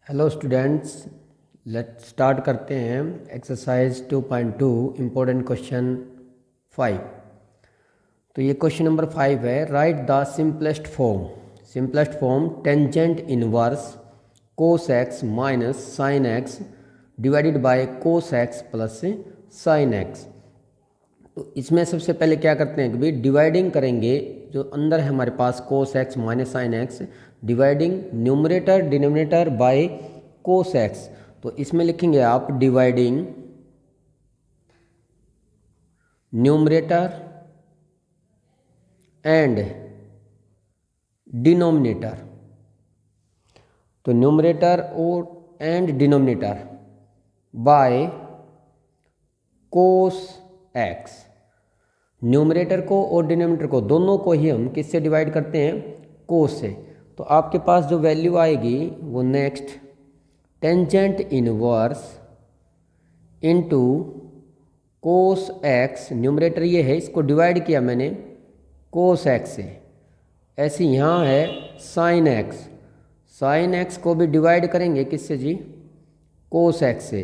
Hello students, let start करते हैं exercise 2.2 important question 5। तो ये क्वेश्चन नंबर 5 है। Right the simplest form tangent inverse cos x minus sine x divided by cos x plus sine x. तो इसमें सबसे पहले क्या करते हैं कि भाई डिवाइडिंग करेंगे। जो अंदर है हमारे पास cos x minus sine x, dividing numerator denominator by cos x. तो इसमें लिखेंगे आप डिवाइडिंग न्यूमरेटर एंड डिनोमिनेटर। तो न्यूमरेटर और and denominator by cos x. Numerator को और डिनोमिनेटर को दोनों को ही हम किससे डिवाइड करते हैं? कोस से। तो आपके पास जो वैल्यू आएगी वो नेक्स्ट टेंजेंट इनवर्स इनटू कोस एक्स। न्यूमरेटर ये है, इसको डिवाइड किया मैंने कोस एक्स से। ऐसे यहाँ है साइन एक्स। साइन एक्स को भी डिवाइड करेंगे किससे जी? कोस एक्स से।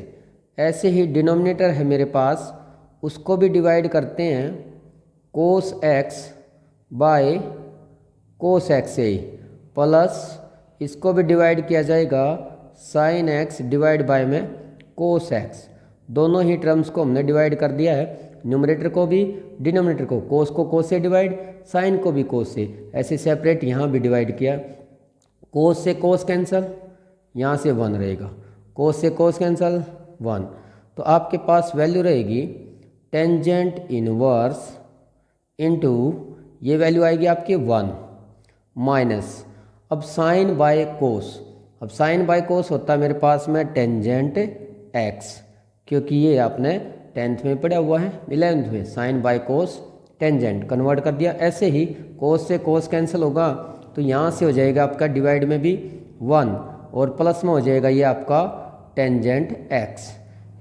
ऐसे ही डिनोमिनेटर है मेरे पास, उसको भी डिवाइड करते हैं cos x bye cos x से ही, प्लस इसको भी डिवाइड किया जाएगा साइन एक्स डिवाइड बाय में कोस एक्स। दोनों ही टर्म्स को हमने डिवाइड कर दिया है, न्यूमरेटर को भी डिनोमिनेटर को। कोस से डिवाइड, साइन को भी कोस से। ऐसे सेपरेट यहाँ भी डिवाइड किया। कोस से कोस कैंसल, यहाँ से 1 रहेगा। कोस से कोस कैंसल 1। तो आपके पास वैल्यू रहेगी टेंजेंट इनवर्स इनटू, ये वैल्यू आएगी आपकी 1 माइनस, अब साइन बाय कोस। अब साइन बाय कोस होता है मेरे पास में टेंजेंट एक्स, क्योंकि ये आपने 10th में पढ़ा हुआ है, 11th में। Sine by cos tangent convert कर दिया। ऐसे ही कोस से कोस कैंसिल होगा, तो यहाँ से हो जाएगा आपका डिवाइड में भी 1 और प्लस में हो जाएगा ये आपका टेंजेंट एक्स।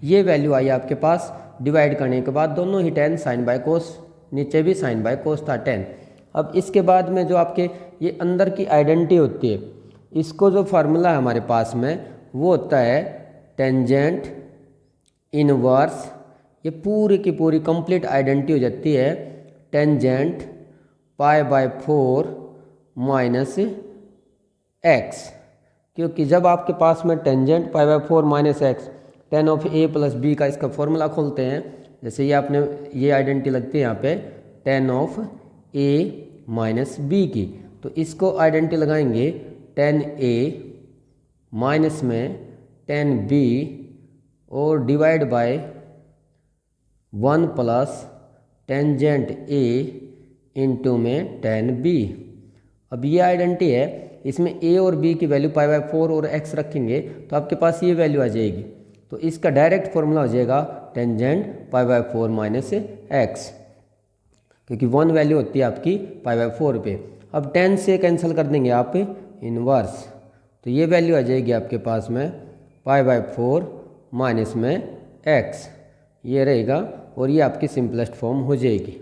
ये वैल्यू आई आपके पास। डिवाइड करने के बाद दोनों ही 10, साइन बाय कोस, नीचे भी साइन बाय कोस था 10। अब इसके बाद में जो आपके ये अंदर की आइडेंटिटी होती है, इसको जो फार्मूला है हमारे पास में वो होता है टेंजेंट इनवर्स। ये पूरी की पूरी कंप्लीट आइडेंटिटी हो जाती है tangent pi by 4 minus x. क्योंकि जब आपके पास में tangent pi by 4 minus x, tan of a plus b का इसका फॉर्मूला खोलते हैं। जैसे ये आपने ये आइडेंटिटी लगती है यहाँ पे tan of a minus b की, तो इसको आइडेंटिटी लगाएंगे 10a माइनस में 10b और divide by 1 plus tangent a into में 10b। अब ये आइडेंटिटी है, इसमें a और b की वैल्यू पाई बाय 4 और x रखेंगे तो आपके पास ये वैल्यू आ जाएगी। तो इसका डायरेक्ट फॉर्मूला हो जाएगा tangent pi by 4 minus x, क्योंकि 1 वैल्यू होती है आपकी पाई बाय 4 पे। अब 10 से कैंसिल कर देंगे आप इनवर्स, तो ये वैल्यू आ जाएगी आपके पास में पाई बाय 4 माइनस में एक्स, ये रहेगा और ये आपकी सिंपलेस्ट फॉर्म हो जाएगी।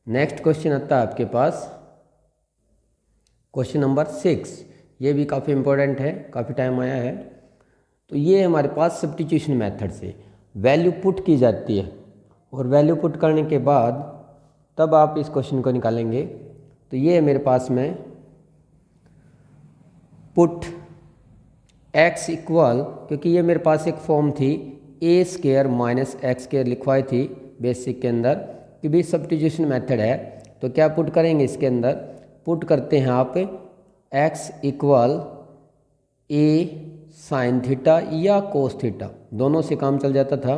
नेक्स्ट क्वेश्चन आता है आपके पास क्वेश्चन नंबर 6। ये भी काफ़ी इंपॉर्टेंट है, काफ़ी टाइम आया है। तो ये हमारे पास सब्स्टिट्यूशन मेथड से वैल्यू पुट की जाती है, और वैल्यू पुट करने के बाद तब आप इस क्वेश्चन को निकालेंगे। तो ये है मेरे पास में पुट एक्स इक्वल, क्योंकि ये मेरे पास एक फॉर्म थी ए स्क्वायर माइनस एक्स स्क्वायर लिखवाई थी बेसिक के अंदर, कि भी सब्स्टिट्यूशन मेथड है। तो क्या पुट करेंगे इसके अंदर? पुट करते हैं आप एक्स इक्वल ए साइन थीटा या कोस थीटा, दोनों से काम चल जाता था।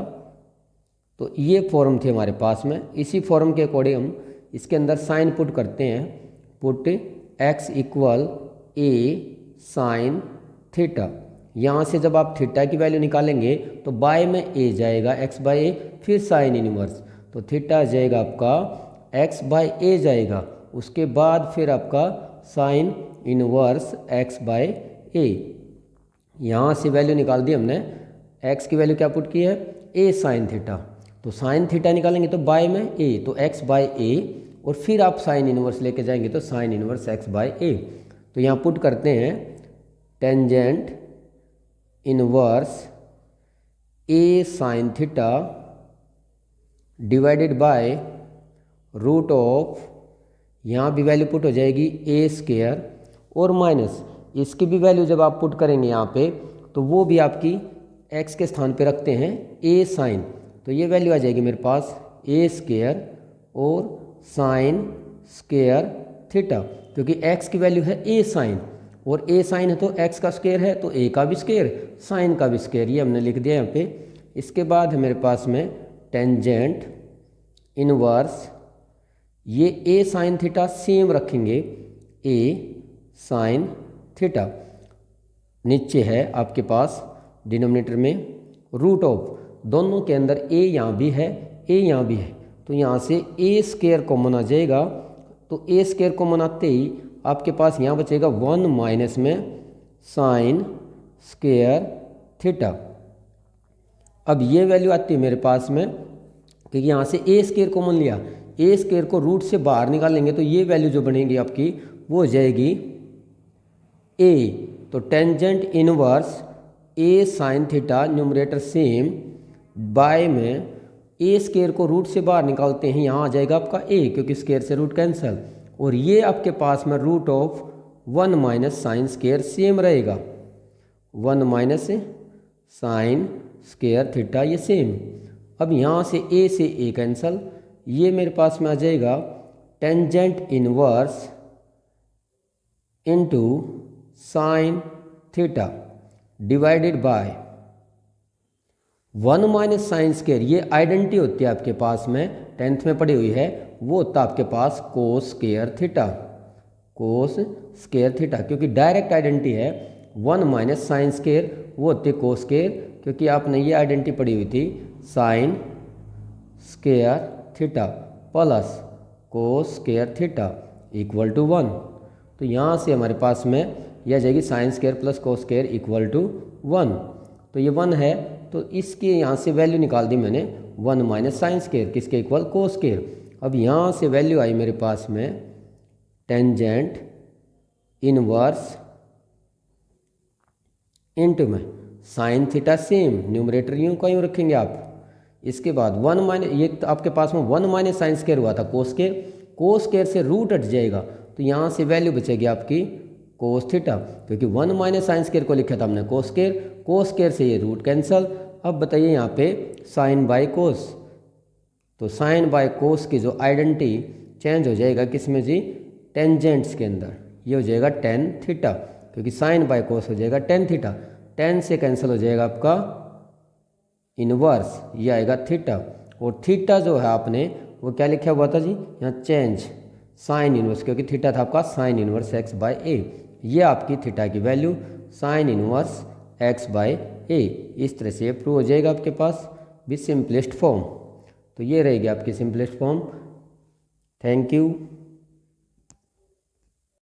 तो ये फॉर्म थी हमारे पास में, इसी फॉर्म के अकॉर्डिंग हम इसके अंदर साइन पुट करते हैं। पुट एक्स इक्वल ए साइन थीटा। यहाँ से जब आप थीटा की वैल्यू निकालेंगे तो बाय में ए जाएगा, एक्स बाय ए, फिर साइन इनवर्स। तो थीटा जाएगा आपका एक्स बाय ए जाएगा, उसके बाद फिर आपका साइन इनवर्स एक्स बाय ए। यहाँ से वैल्यू निकाल दी हमने। एक्स की वैल्यू क्या पुट की है? ए साइन थीटा। तो साइन थीटा निकालेंगे तो बाय में ए, तो एक्स बाय ए, और फिर आप साइन इनवर्स लेके जाएंगे तो sine inverse x by a. तो यहाँ पुट करते हैं tangent inverse a sine theta divided by root of, यहाँ भी वैल्यू पुट हो जाएगी ए स्क्वायर, और माइनस इसकी भी वैल्यू जब आप पुट करेंगे यहाँ पे तो वो भी आपकी एक्स के स्थान पे रखते हैं ए साइन, तो ये वैल्यू आ जाएगी मेरे पास ए स्क्वायर और साइन स्क्वायर थीटा, क्योंकि एक्स की वैल्यू है ए साइन और ए साइन है तो एक्स का स्क्वायर है तो ए का भी स्क्वायर साइन का भी स्क्वायर, ये हमने लिख दिया यहाँ पे। इसके बाद है मेरे पास में टेंजेंट इनवर्स, ये ए साइन थीटा सेम रखेंगे ए साइन थीटा, नीचे है आपके पास डिनोमिनेटर में रूट ऑफ, दोनों के अंदर ए यहाँ भी है ए यहाँ भी है, तो यहाँ से ए स्क्वायर कॉमन आ जाएगा, तो ए स्क्वायर कॉमन आते ही आपके पास यहाँ बचेगा 1 माइनस में साइन स्क्वायर थीटा। अब ये वैल्यू आती है मेरे पास में, क्योंकि यहाँ से ए स्क्वायर कॉमन लिया, ए स्क्वायर को रूट से बाहर निकालेंगे तो ये वैल्यू जो बनेगी आपकी वो हो जाएगी ए, तो tangent inverse a sine theta numerator same, by में ए स्क्वायर को रूट से बाहर निकालते हैं, यहाँ आ जाएगा आपका ए क्योंकि स्क्वायर से रूट कैंसिल, और ये आपके पास में root of 1 minus sine square same रहेगा, 1 माइनस साइन स्क्वायर थीटा ये सेम। अब यहाँ से ए कैंसल, ये मेरे पास में आ जाएगा tangent inverse into sine theta divided bye 1 minus sine square, ये आइडेंटिटी होती है आपके पास में 10th में पड़ी हुई है, वो होता है आपके पास cos square theta, cos square theta, क्योंकि डायरेक्ट आइडेंटिटी है 1 माइनस साइन स्क्वायर वो होती है कोस स्क्वायर, क्योंकि आपने ये आइडेंटिटी पड़ी हुई थी sine square theta plus cos square theta equal to 1, तो यहाँ से हमारे पास में यह आ जाएगी sine square plus cos square equal to 1, तो ये 1 है तो इसके यहाँ से वैल्यू निकाल दी मैंने 1 माइनस साइन स्क्वायर किसके इक्वल कोस स्क्वायर। अब यहाँ से वैल्यू आई मेरे पास में टेंजेंट इनवर्स इनटू में साइन थीटा सेम, न्यूमरेटर यूँ का यूँ रखेंगे आप, इसके बाद 1 माइनस, ये तो आपके पास में 1 माइनस साइन स्क्वायर हुआ था कोस स्क्वायर, कोस स्क्वायर से रूट हट जाएगा तो यहाँ से वैल्यू बचेगी आपकी कोस थीटा, क्योंकि 1 माइनस साइन स्क्वायर को लिखा था हमने कोस स्क्वायर, कोस स्क्वायर से ये रूट कैंसल। अब बताइए यहाँ पे साइन बाय कोस, तो साइन बाय कोस की जो आइडेंटिटी चेंज हो जाएगा किस में जी, टेंजेंट्स के अंदर, ये हो जाएगा टेन थीटा, क्योंकि साइन बाय कोस हो जाएगा टेन थीटा, 10 से कैंसिल हो जाएगा आपका इनवर्स, ये आएगा थीटा, और थीटा जो है आपने वो क्या लिखा हुआ था जी यहाँ चेंज साइन इनवर्स, क्योंकि थीटा था आपका sine inverse x by a, ये आपकी थीटा की value sine inverse x by a, इस तरह से प्रूव हो जाएगा आपके पास विद सिंपलेस्ट फॉर्म। तो ये रहेगी आपकी सिंपलेस्ट फॉर्म। Thank you.